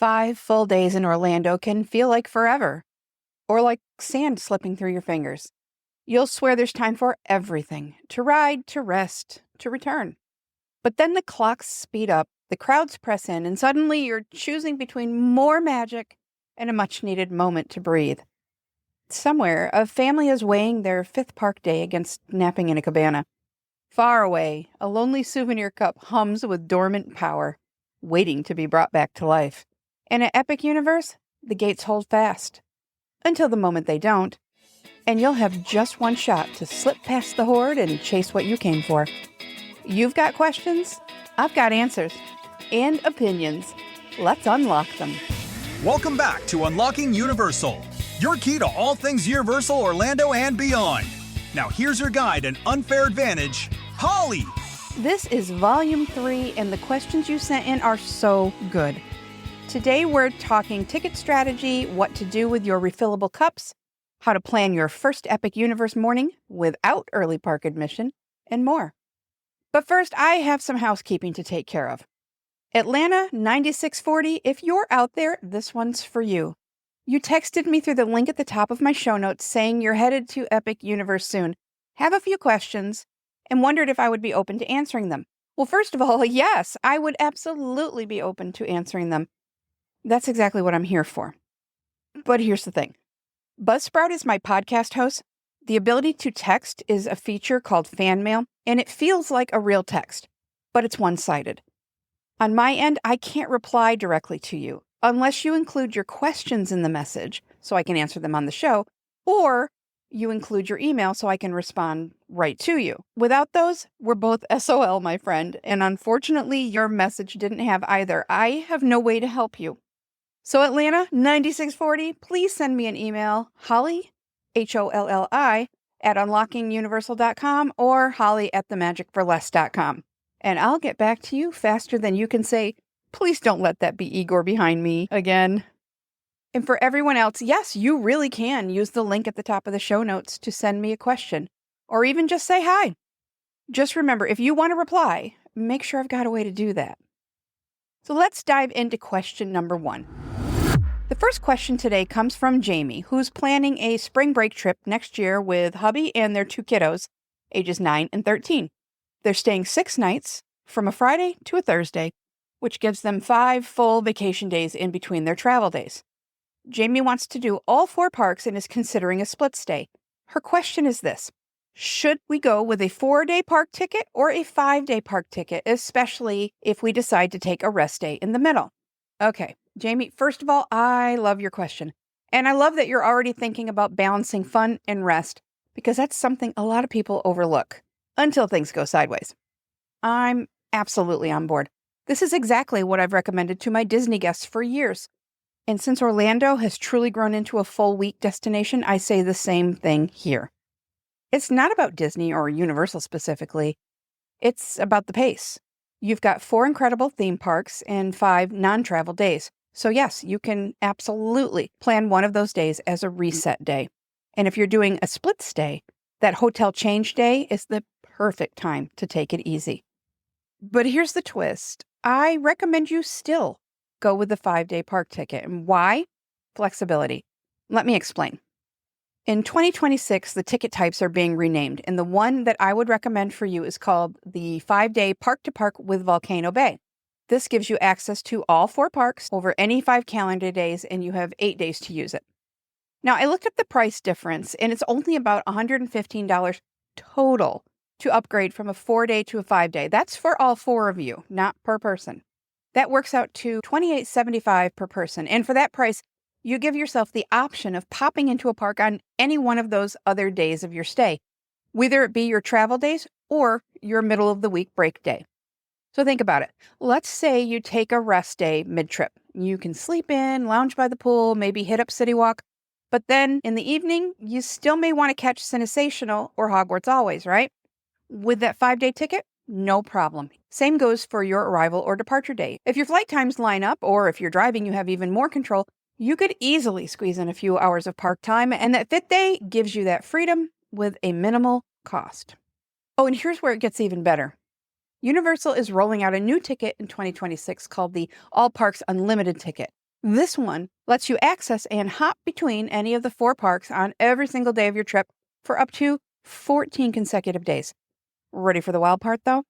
5 full days in Orlando can feel like forever, or like sand slipping through your fingers. You'll swear there's time for everything, to ride, to rest, to return. But then the clocks speed up, the crowds press in, and suddenly you're choosing between more magic and a much-needed moment to breathe. Somewhere, a family is weighing their 5th park day against napping in a cabana. Far away, a lonely souvenir cup hums with dormant power, waiting to be brought back to life. In an epic universe, the gates hold fast. Until the moment they don't. And you'll have just one shot to slip past the horde and chase what you came for. You've got questions, I've got answers. And opinions. Let's unlock them. Welcome back to Unlocking Universal, your key to all things Universal Orlando and beyond. Now here's your guide and unfair advantage, Holly. This is Volume 3, and the questions you sent in are so good. Today we're talking ticket strategy, what to do with your refillable cups, how to plan your first Epic Universe morning without early park admission, and more. But first, I have some housekeeping to take care of. Atlanta 9640, if you're out there, this one's for you. You texted me through the link at the top of my show notes saying you're headed to Epic Universe soon, have a few questions, and wondered if I would be open to answering them. Well, first of all, yes, I would absolutely be open to answering them. That's exactly what I'm here for. But here's the thing. Buzzsprout is my podcast host. The ability to text is a feature called fan mail, and it feels like a real text, but it's one-sided. On my end, I can't reply directly to you unless you include your questions in the message so I can answer them on the show, or you include your email so I can respond right to you. Without those, we're both SOL, my friend, and unfortunately, your message didn't have either. I have no way to help you. So Atlanta 9640, please send me an email, Holly, HOLLI, at unlockinguniversal.com or holly@themagicforless.com. And I'll get back to you faster than you can say, please don't let that be Igor behind me again. And for everyone else, yes, you really can use the link at the top of the show notes to send me a question or even just say hi. Just remember, if you want to reply, make sure I've got a way to do that. So let's dive into question number 1. The first question today comes from Jamie, who's planning a spring break trip next year with hubby and their 2 kiddos, ages 9 and 13. They're staying 6 nights from a Friday to a Thursday, which gives them 5 full vacation days in between their travel days. Jamie wants to do all 4 parks and is considering a split stay. Her question is this: should we go with a 4-day park ticket or a 5-day park ticket, especially if we decide to take a rest day in the middle? Okay, Jamie, first of all, I love your question. And I love that you're already thinking about balancing fun and rest, because that's something a lot of people overlook until things go sideways. I'm absolutely on board. This is exactly what I've recommended to my Disney guests for years. And since Orlando has truly grown into a full week destination, I say the same thing here. It's not about Disney or Universal specifically. It's about the pace. You've got 4 incredible theme parks and 5 non-travel days. So yes, you can absolutely plan one of those days as a reset day. And if you're doing a split stay, that hotel change day is the perfect time to take it easy. But here's the twist. I recommend you still go with the 5-day park ticket. And why? Flexibility. Let me explain. In 2026, the ticket types are being renamed, and the one that I would recommend for you is called the 5-day park-to-park with Volcano Bay. This gives you access to all 4 parks over any 5 calendar days, and you have 8 days to use it. Now, I looked up the price difference, and it's only about $115 total to upgrade from a 4-day to a 5-day. That's for all 4 of you, not per person. That works out to $28.75 per person, and for that price, you give yourself the option of popping into a park on any one of those other days of your stay, whether it be your travel days or your middle of the week break day. So think about it. Let's say you take a rest day mid-trip. You can sleep in, lounge by the pool, maybe hit up City Walk, but then in the evening, you still may want to catch Cinesational or Hogwarts Always, right? With that 5-day ticket, no problem. Same goes for your arrival or departure day. If your flight times line up, or if you're driving, you have even more control, you could easily squeeze in a few hours of park time, and that 5th day gives you that freedom with a minimal cost. Oh, and here's where it gets even better. Universal is rolling out a new ticket in 2026 called the All Parks Unlimited ticket. This one lets you access and hop between any of the 4 parks on every single day of your trip for up to 14 consecutive days. Ready for the wild part, though?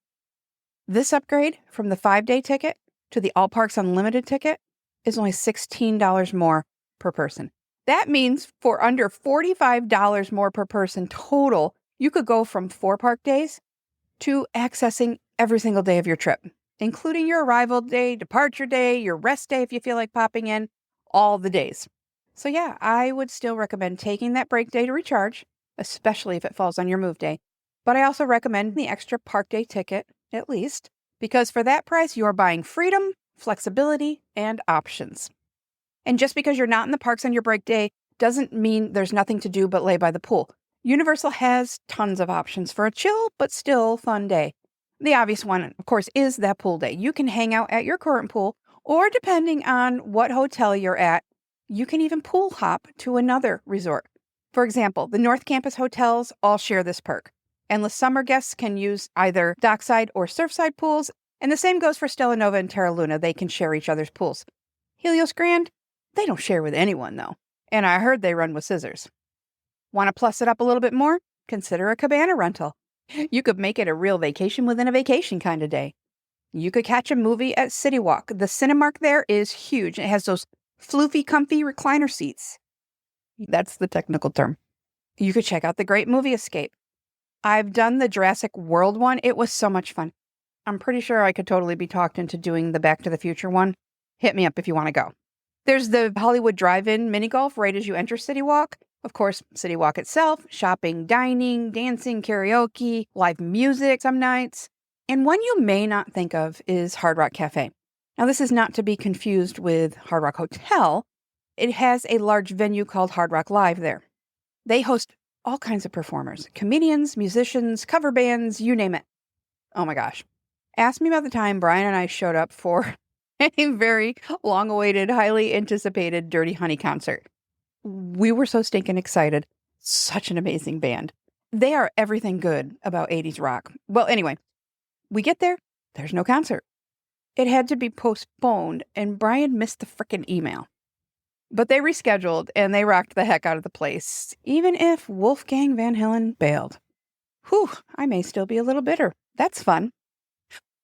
This upgrade from the 5-day ticket to the All Parks Unlimited ticket is only $16 more per person. That means for under $45 more per person total, you could go from 4 park days to accessing every single day of your trip, including your arrival day, departure day, your rest day if you feel like popping in, all the days. So yeah, I would still recommend taking that break day to recharge, especially if it falls on your move day. But I also recommend the extra park day ticket, at least, because for that price, you're buying freedom, flexibility, and options. And just because you're not in the parks on your break day doesn't mean there's nothing to do but lay by the pool. Universal has tons of options for a chill but still fun day. The obvious one, of course, is that pool day. You can hang out at your current pool, or depending on what hotel you're at, you can even pool hop to another resort. For example, the North Campus hotels all share this perk. Endless summer guests can use either dockside or surfside pools, and the same goes for Stella Nova and Terra Luna. They can share each other's pools. Helios Grand, they don't share with anyone, though. And I heard they run with scissors. Want to plus it up a little bit more? Consider a cabana rental. You could make it a real vacation within a vacation kind of day. You could catch a movie at City Walk. The Cinemark there is huge. It has those floofy, comfy recliner seats. That's the technical term. You could check out the Great Movie Escape. I've done the Jurassic World one. It was so much fun. I'm pretty sure I could totally be talked into doing the Back to the Future one. Hit me up if you want to go. There's the Hollywood Drive-In mini golf right as you enter City Walk. Of course, City Walk itself, shopping, dining, dancing, karaoke, live music some nights. And one you may not think of is Hard Rock Cafe. Now, this is not to be confused with Hard Rock Hotel. It has a large venue called Hard Rock Live there. They host all kinds of performers, comedians, musicians, cover bands, you name it. Oh my gosh. Ask me about the time Brian and I showed up for a very long-awaited, highly anticipated Dirty Honey concert. We were so stinking excited. Such an amazing band. They are everything good about 80s rock. Well, anyway, we get there. There's no concert. It had to be postponed, and Brian missed the frickin' email. But they rescheduled, and they rocked the heck out of the place, even if Wolfgang Van Halen bailed. Whew, I may still be a little bitter. That's fun.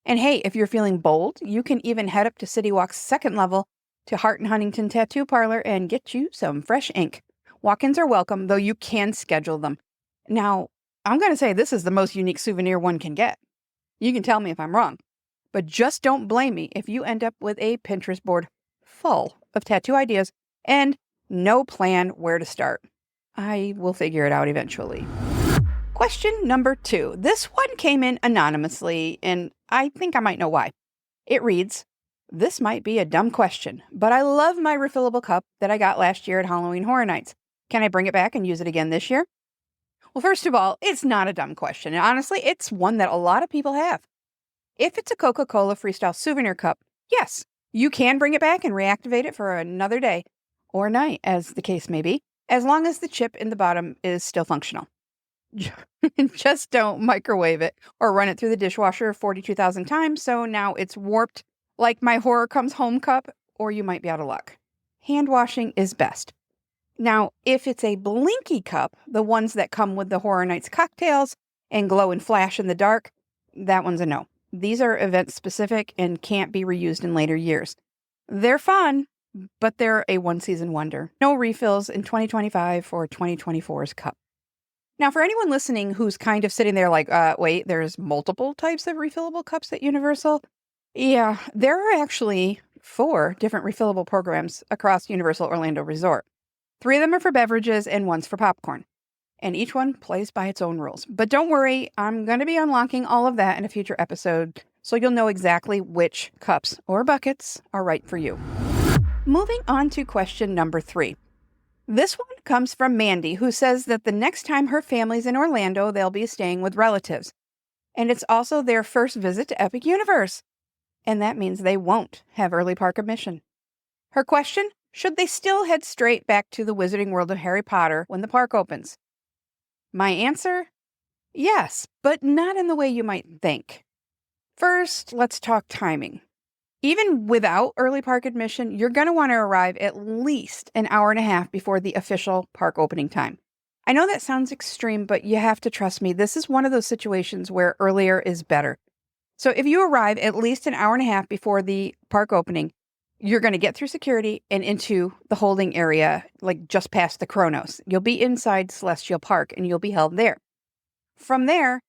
And hey, if you're feeling bold, you can even head up to City Walk's second level to Hart and Huntington Tattoo Parlor and get you some fresh ink. Walk-ins are welcome, though you can schedule them. Now, I'm going to say this is the most unique souvenir one can get. You can tell me if I'm wrong, but just don't blame me if you end up with a Pinterest board full of tattoo ideas and no plan where to start. I will figure it out eventually. Question number 2. This one came in anonymously, and I think I might know why. It reads, "This might be a dumb question, but I love my refillable cup that I got last year at Halloween Horror Nights. Can I bring it back and use it again this year?" Well, first of all, it's not a dumb question. And honestly, it's one that a lot of people have. If it's a Coca-Cola Freestyle souvenir cup, yes, you can bring it back and reactivate it for another day or night, as the case may be, as long as the chip in the bottom is still functional. Just don't microwave it or run it through the dishwasher 42,000 times so now it's warped like my Horror Comes Home cup, or you might be out of luck. Hand washing is best. Now, if it's a blinky cup, the ones that come with the Horror Nights cocktails and glow and flash in the dark, that one's a no. These are event specific and can't be reused in later years. They're fun, but they're a one-season wonder. No refills in 2025 or 2024's cup. Now, for anyone listening who's kind of sitting there like, wait, there's multiple types of refillable cups at Universal? Yeah, there are actually 4 different refillable programs across Universal Orlando Resort. 3 of them are for beverages and one's for popcorn. And each one plays by its own rules. But don't worry, I'm going to be unlocking all of that in a future episode, so you'll know exactly which cups or buckets are right for you. Moving on to question number 3. This one comes from Mandy, who says that the next time her family's in Orlando, they'll be staying with relatives. And it's also their first visit to Epic Universe. And that means they won't have early park admission. Her question, should they still head straight back to the Wizarding World of Harry Potter when the park opens? My answer, yes, but not in the way you might think. First, let's talk timing. Even without early park admission, you're going to want to arrive at least an hour and a half before the official park opening time. I know that sounds extreme, but you have to trust me. This is one of those situations where earlier is better. So if you arrive at least an hour and a half before the park opening, you're going to get through security and into the holding area, like just past the Chronos. You'll be inside Celestial Park and you'll be held there. From there,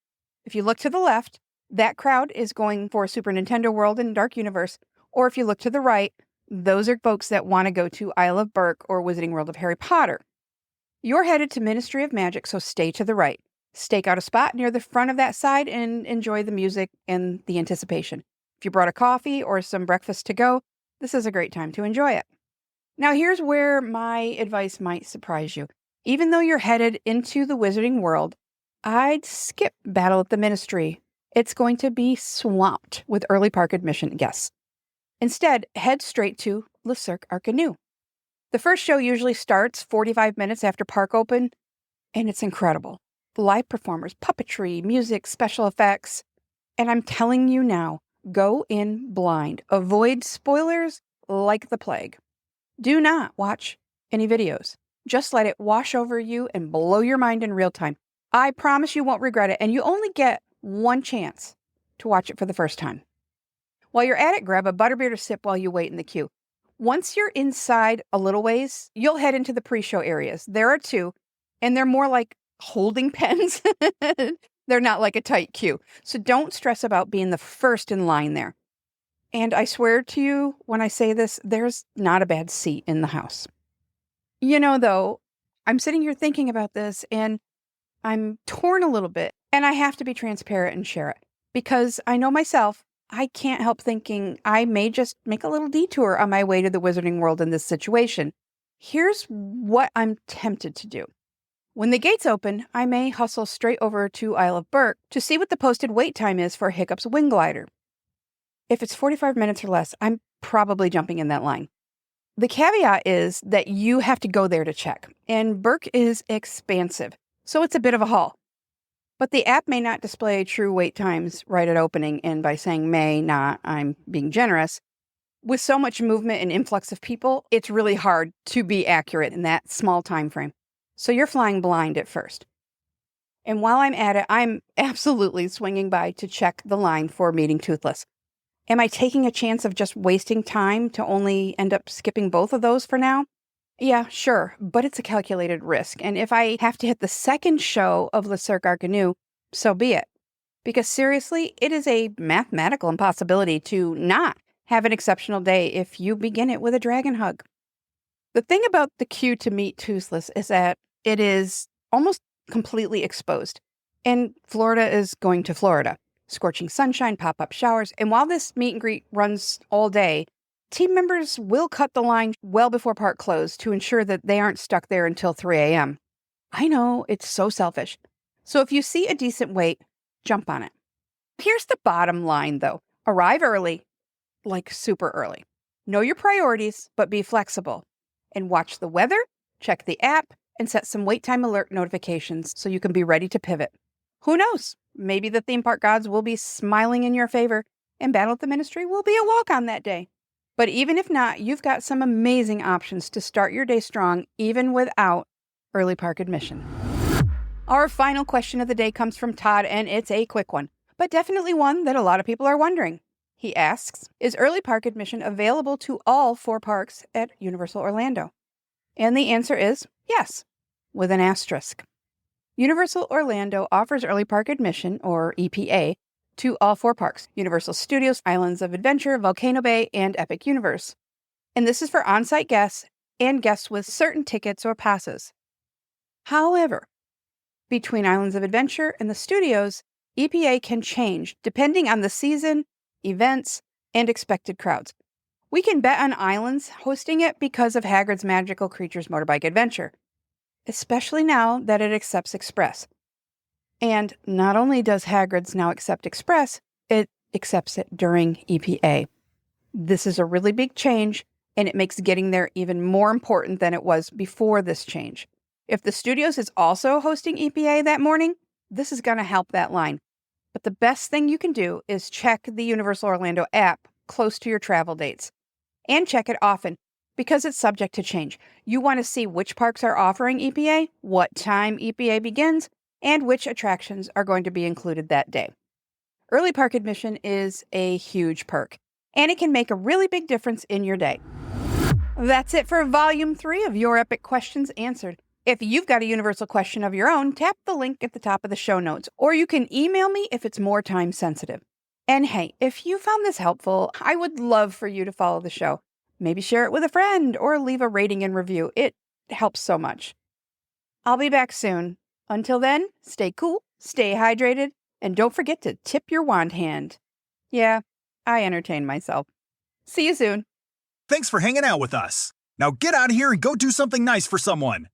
if you look to the left, that crowd is going for Super Nintendo World and Dark Universe. Or if you look to the right, those are folks that want to go to Isle of Berk or Wizarding World of Harry Potter. You're headed to Ministry of Magic, so stay to the right. Stake out a spot near the front of that side and enjoy the music and the anticipation. If you brought a coffee or some breakfast to go, this is a great time to enjoy it. Now, here's where my advice might surprise you. Even though you're headed into the Wizarding World, I'd skip Battle at the Ministry. It's going to be swamped with early park admission guests. Instead, head straight to Le Cirque Arcanu. The first show usually starts 45 minutes after park open, and it's incredible. Live performers, puppetry, music, special effects. And I'm telling you now, go in blind. Avoid spoilers like the plague. Do not watch any videos. Just let it wash over you and blow your mind in real time. I promise you won't regret it, and you only get one chance to watch it for the first time. While you're at it, grab a butterbeer to sip while you wait in the queue. Once you're inside a little ways, you'll head into the pre-show areas. There are two, and they're more like holding pens. They're not like a tight queue. So don't stress about being the first in line there. And I swear to you, when I say this, there's not a bad seat in the house. You know, though, I'm sitting here thinking about this, and I'm torn a little bit, and I have to be transparent and share it. Because I know myself, I can't help thinking I may just make a little detour on my way to the Wizarding World in this situation. Here's what I'm tempted to do. When the gates open, I may hustle straight over to Isle of Berk to see what the posted wait time is for Hiccup's Wing Glider. If it's 45 minutes or less, I'm probably jumping in that line. The caveat is that you have to go there to check, and Berk is expansive, so it's a bit of a haul. But the app may not display true wait times right at opening, and by saying may not, I'm being generous. With so much movement and influx of people, it's really hard to be accurate in that small time frame. So you're flying blind at first. And while I'm at it, I'm absolutely swinging by to check the line for Meeting Toothless. Am I taking a chance of just wasting time to only end up skipping both of those for now? Yeah, sure, but it's a calculated risk. And if I have to hit the second show of Le Cirque Arcanu, so be it. Because seriously, it is a mathematical impossibility to not have an exceptional day if you begin it with a dragon hug. The thing about the queue to meet Toothless is that it is almost completely exposed. And Florida is going to Florida. Scorching sunshine, pop-up showers. And while this meet and greet runs all day, team members will cut the line well before park close to ensure that they aren't stuck there until 3 a.m. I know, it's so selfish. So if you see a decent wait, jump on it. Here's the bottom line, though. Arrive early, like super early. Know your priorities, but be flexible. And watch the weather, check the app, and set some wait time alert notifications so you can be ready to pivot. Who knows? Maybe the theme park gods will be smiling in your favor, and Battle at the Ministry will be a walk-on that day. But even if not, you've got some amazing options to start your day strong, even without early park admission. Our final question of the day comes from Todd, and it's a quick one, but definitely one that a lot of people are wondering. He asks, is early park admission available to all 4 parks at Universal Orlando? And the answer is yes, with an asterisk. Universal Orlando offers early park admission, or EPA, to all 4 parks, Universal Studios, Islands of Adventure, Volcano Bay, and Epic Universe. And this is for on-site guests and guests with certain tickets or passes. However, between Islands of Adventure and the studios, EPA can change depending on the season, events, and expected crowds. We can bet on Islands hosting it because of Hagrid's Magical Creatures Motorbike Adventure, especially now that it accepts Express. And not only does Hagrid's now accept Express, it accepts it during EPA. This is a really big change, and it makes getting there even more important than it was before this change. If the studios is also hosting EPA that morning, this is going to help that line. But the best thing you can do is check the Universal Orlando app close to your travel dates. And check it often, because it's subject to change. You want to see which parks are offering EPA, what time EPA begins, and which attractions are going to be included that day. Early park admission is a huge perk, and it can make a really big difference in your day. That's it for Volume 3 of Your Epic Questions Answered. If you've got a universal question of your own, tap the link at the top of the show notes, or you can email me if it's more time sensitive. And hey, if you found this helpful, I would love for you to follow the show. Maybe share it with a friend or leave a rating and review. It helps so much. I'll be back soon. Until then, stay cool, stay hydrated, and don't forget to tip your wand hand. Yeah, I entertain myself. See you soon. Thanks for hanging out with us. Now get out of here and go do something nice for someone.